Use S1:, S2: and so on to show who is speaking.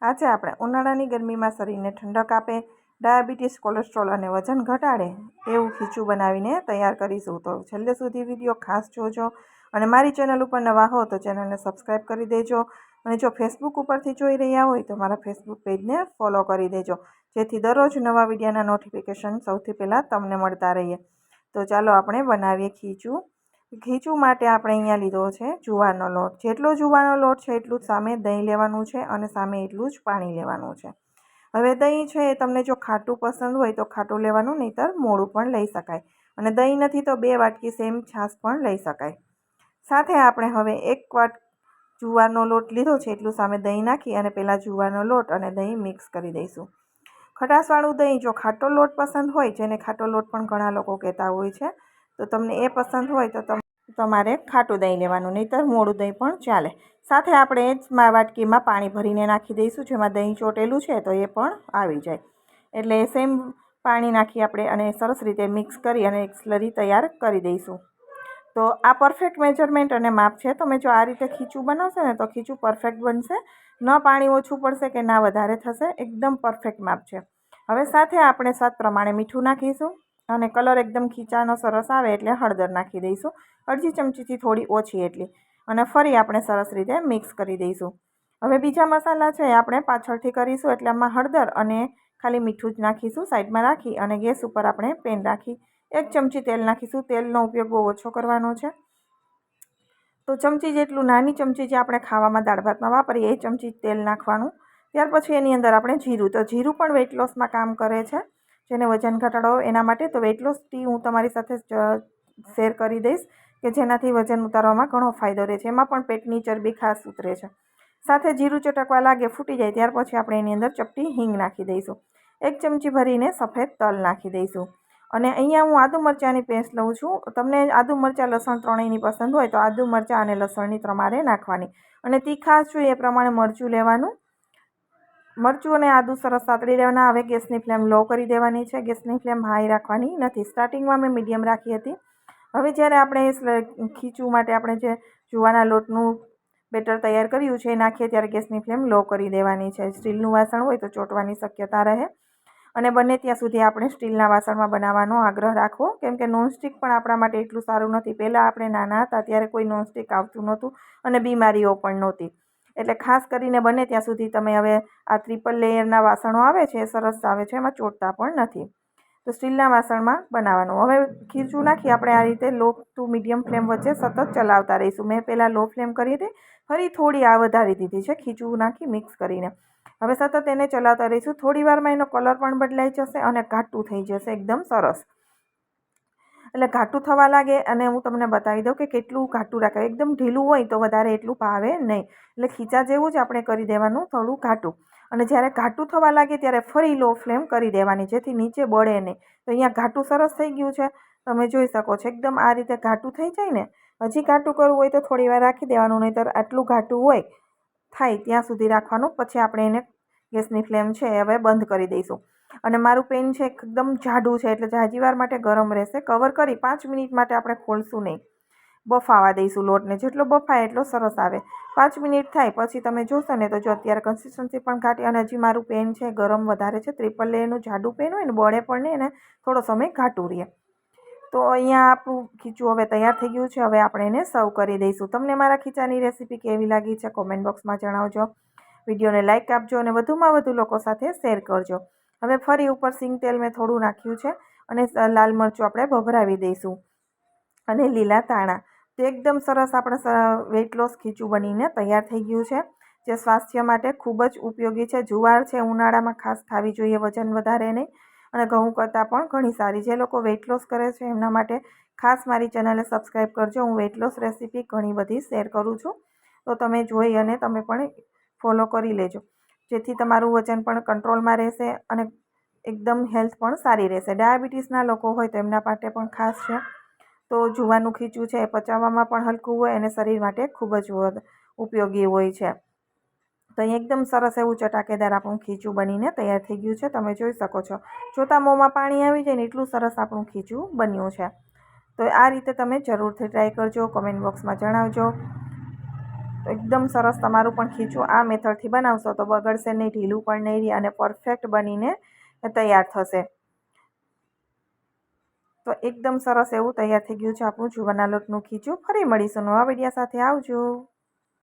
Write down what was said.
S1: આજે આપણે ઉનાળાની ગરમીમાં શરીરને ઠંડક આપે, ડાયાબિટીસ, કોલેસ્ટ્રોલ અને વજન ઘટાડે એવું ખીચું બનાવીને તૈયાર કરીશું. તો છેલ્લે સુધી વિડીયો ખાસ જોજો અને મારી ચેનલ ઉપર નવા હો તો ચેનલને સબસ્ક્રાઈબ કરી દેજો. અને જો ફેસબુક ઉપરથી જોઈ રહ્યા હોય તો મારા ફેસબુક પેજને ફોલો કરી દેજો, જેથી દરરોજ નવા વિડીયોના નોટિફિકેશન સૌથી પહેલાં તમને મળતા રહીએ. તો ચાલો આપણે બનાવીએ ખીચું. ખીચું માટે આપણે અહીંયા લીધો છે જુવારનો લોટ. જેટલો જુવારનો લોટ છે એટલું જ સામે દહીં લેવાનું છે અને સામે એટલું જ પાણી લેવાનું છે. હવે દહીં છે એ તમને જો ખાટું પસંદ હોય તો ખાટું લેવાનું, નહીંતર મોળું પણ લઈ શકાય. અને દહીં નથી તો 2 વાટકી સેમ છાશ પણ લઈ શકાય. સાથે આપણે હવે 1 વાટ જુવારનો લોટ લીધો છે એટલું સામે દહીં નાખી અને પહેલાં જુવારનો લોટ અને દહીં મિક્સ કરી દઈશું. ખટાશવાળું દહીં, જો ખાટો લોટ પસંદ હોય, જેને ખાટો લોટ પણ ઘણા લોકો કહેતા હોય છે, તો તમને એ પસંદ હોય તો તમારે ખાટું દહીં લેવાનું, નહીંતર મોળું દહીં પણ ચાલે. સાથે આપણે જ વાટકીમાં પાણી ભરીને નાખી દઈશું, જેમાં દહીં ચોટેલું છે તો એ પણ આવી જાય. એટલે સેમ પાણી નાખી આપણે અને સરસ રીતે મિક્સ કરી અને એક સ્લરી તૈયાર કરી દઈશું. તો આ પરફેક્ટ મેજરમેન્ટ અને માપ છે. તમે જો આ રીતે ખીચું બનાવશો ને તો ખીચું પરફેક્ટ બનશે. ન પાણી ઓછું પડશે કે ના વધારે થશે, એકદમ પરફેક્ટ માપ છે. હવે સાથે આપણે સ્વાદ પ્રમાણે મીઠું નાખીશું અને કલર એકદમ ખીચાનો સરસ આવે એટલે હળદર નાખી દઈશું, અડધી ચમચીથી થોડી ઓછી એટલી. અને ફરી આપણે સરસ રીતે મિક્સ કરી દઈશું. હવે બીજા મસાલા છે આપણે પાછળથી કરીશું, એટલે આમાં હળદર અને ખાલી મીઠું જ નાખીશું. સાઈડમાં રાખી અને ગેસ ઉપર આપણે પેન રાખી 1 ચમચી તેલ નાખીશું. તેલનો ઉપયોગ બહુ ઓછો કરવાનો છે. તો ચમચી જેટલું, નાની ચમચી જે આપણે ખાવામાં દાળ ભાતમાં વાપરીએ એ ચમચી તેલ નાખવાનું. ત્યાર પછી એની અંદર આપણે જીરું, તો જીરું પણ વેઇટ લોસમાં કામ કરે છે, જેને વજન ઘટાડો એના માટે. તો વેઇટ લોસ ટી હું તમારી સાથે શેર કરી દઈશ કે જેનાથી વજન ઉતારવામાં ઘણો ફાયદો રહે છે. એમાં પણ પેટની ચરબી ખાસ ઉતરે છે. સાથે જીરું ચટકવા લાગે, ફૂટી જાય, ત્યાર પછી આપણે એની અંદર ચપટી હિંગ નાખી દઈશું. 1 ચમચી ભરીને સફેદ તલ નાખી દઈશું. અને અહીંયા હું આદુ મરચાંની પેસ્ટ લઉં છું. તમને આદુ મરચાં, લસણ ત્રણેયની પસંદ હોય તો આદુ મરચાં અને લસણની તમારે નાખવાની. અને તીખાશ જોઈએ એ પ્રમાણે મરચું લેવાનું. મરચું અને આદુ સરસ સાતળી લેવાના. હવે ગેસની ફ્લેમ લો કરી દેવાની છે, ગેસની ફ્લેમ હાઈ રાખવાની નથી. સ્ટાર્ટિંગમાં મેં મીડિયમ રાખી હતી. હવે જ્યારે આપણે ખીચું માટે આપણે જે જુવારના લોટનું બેટર તૈયાર કર્યું છે એ નાખીએ ત્યારે ગેસની ફ્લેમ લો કરી દેવાની છે. સ્ટીલનું વાસણ હોય તો ચોંટવાની શક્યતા રહે. અને બને ત્યાં સુધી આપણે સ્ટીલના વાસણમાં બનાવવાનો આગ્રહ રાખવો, કેમ કે નોનસ્ટિક પણ આપણા માટે એટલું સારું નથી. પહેલાં આપણે નાના હતા ત્યારે કોઈ નોનસ્ટિક આવતું નહોતું અને બીમારીઓ પણ નહોતી. એટલે ખાસ કરીને બને ત્યાં સુધી તમે હવે આ 3 લેયરના વાસણો આવે છે, એ સરસ આવે છે, એમાં ચોંટતા પણ નથી. તો સ્ટીલના વાસણમાં બનાવવાનું. હવે ખીચું નાખી આપણે આ રીતે લો ટુ મીડિયમ ફ્લેમ વચ્ચે સતત ચલાવતા રહીશું. મેં પહેલાં લો ફ્લેમ કરી હતી, ફરી થોડી આ વધારી દીધી છે ખીચું નાખી મિક્સ કરીને. હવે સતત એને ચલાવતા રહીશું. થોડી વારમાં એનો કલર પણ બદલાઈ જશે અને ઘાટું થઈ જશે એકદમ સરસ. એટલે ઘાટું થવા લાગે અને હું તમને બતાવી દઉં કે કેટલું ઘાટું રાખાય. એકદમ ઢીલું હોય તો વધારે એટલું ભાવે નહીં. એટલે ખીચા જેવું જ આપણે કરી દેવાનું, થોડું ઘાટું. અને જ્યારે ઘાટું થવા લાગે ત્યારે ફરી લો ફ્લેમ કરી દેવાની, જેથી નીચે બળે નહીં. તો અહીંયા ઘાટું સરસ થઈ ગયું છે, તમે જોઈ શકો છો. એકદમ આ રીતે ઘાટું થઈ જાય ને, હજી ઘાટું કરવું હોય તો થોડી વાર રાખી દેવાનું, નહીંતર આટલું ઘાટું હોય થાય ત્યાં સુધી રાખવાનું. પછી આપણે એને ગેસની ફ્લેમ છે હવે બંધ કરી દઈશું. અને મારું પેન છે એકદમ જાડું છે, એટલે જાજી વાર માટે ગરમ રહેશે. કવર કરી 5 મિનિટ માટે આપણે ખોલશું નહીં, બફાવા દઈશું લોટને. જેટલો બફાય એટલો સરસ આવે. 5 મિનિટ થાય પછી તમે જોશો ને તો જો અત્યારે કન્સિસ્ટન્સી પણ ઘાટી અને હજી મારું પેન છે ગરમ વધારે છે. 3 લેયરનું જાડું પેન હોય ને, બળે પણ નહીં અને થોડો સમય ઘાટું રહે. તો અહીંયા આપણું ખીચું હવે તૈયાર થઈ ગયું છે. હવે આપણે એને સર્વ કરી દઈશું. તમને મારા ખીચાની રેસીપી કેવી લાગી છે કોમેન્ટ બોક્સમાં જણાવજો. વિડીયોને લાઇક આપજો અને વધુમાં વધુ લોકો સાથે શેર કરજો. હવે ફરી ઉપર સિંગ તેલ મેં થોડું નાખ્યું છે અને લાલ મરચું આપણે ભભરાવી દઈશું અને લીલા ધાણા. તો એકદમ સરસ આપણે વેઇટ લોસ ખીચું બનીને તૈયાર થઈ ગયું છે, જે સ્વાસ્થ્ય માટે ખૂબ જ ઉપયોગી છે. જુવાર છે ઉનાળામાં ખાસ ખાવી જોઈએ, વજન વધારે નહીં અને ઘઉં કરતાં પણ ઘણી સારી. જે લોકો વેઇટ લોસ કરે છે એમના માટે ખાસ મારી ચેનલને સબસ્ક્રાઈબ કરજો. હું વેઇટ લોસ રેસીપી ઘણી બધી શેર કરું છું, તો તમે જોઈ અને તમે પણ ફોલો કરી લેજો, જેથી તમારું વજન પણ કંટ્રોલમાં રહેશે અને એકદમ હેલ્થ પણ સારી રહેશે. ડાયાબિટીસના લોકો હોય તો એમના માટે પણ ખાસ છે. તો જુવારનું ખીચું છે એ પચાવવામાં પણ હલકું હોય અને શરીર માટે ખૂબ જ ઉપયોગી હોય છે. તો અહીં એકદમ સરસ એવું ચટાકેદાર આપણું ખીચું બનીને તૈયાર થઈ ગયું છે, તમે જોઈ શકો છો. જોતાં મોંમાં પાણી આવી જાય ને એટલું સરસ આપણું ખીચું બન્યું છે. તો આ રીતે તમે જરૂરથી ટ્રાય કરજો, કોમેન્ટ બોક્સમાં જણાવજો. તો એકદમ સરસ તમારું પણ ખીચું આ મેથડથી બનાવશો તો બગડશે નહીં, ઢીલું પણ નહીં રહે અને પરફેક્ટ બનીને તૈયાર થશે. તો એકદમ સરસ એવું તૈયાર થઈ ગયું છે આપણું જુવારના લોટનું ખીચું. ફરી મળીશું નવા વિડીયો સાથે. આવજો.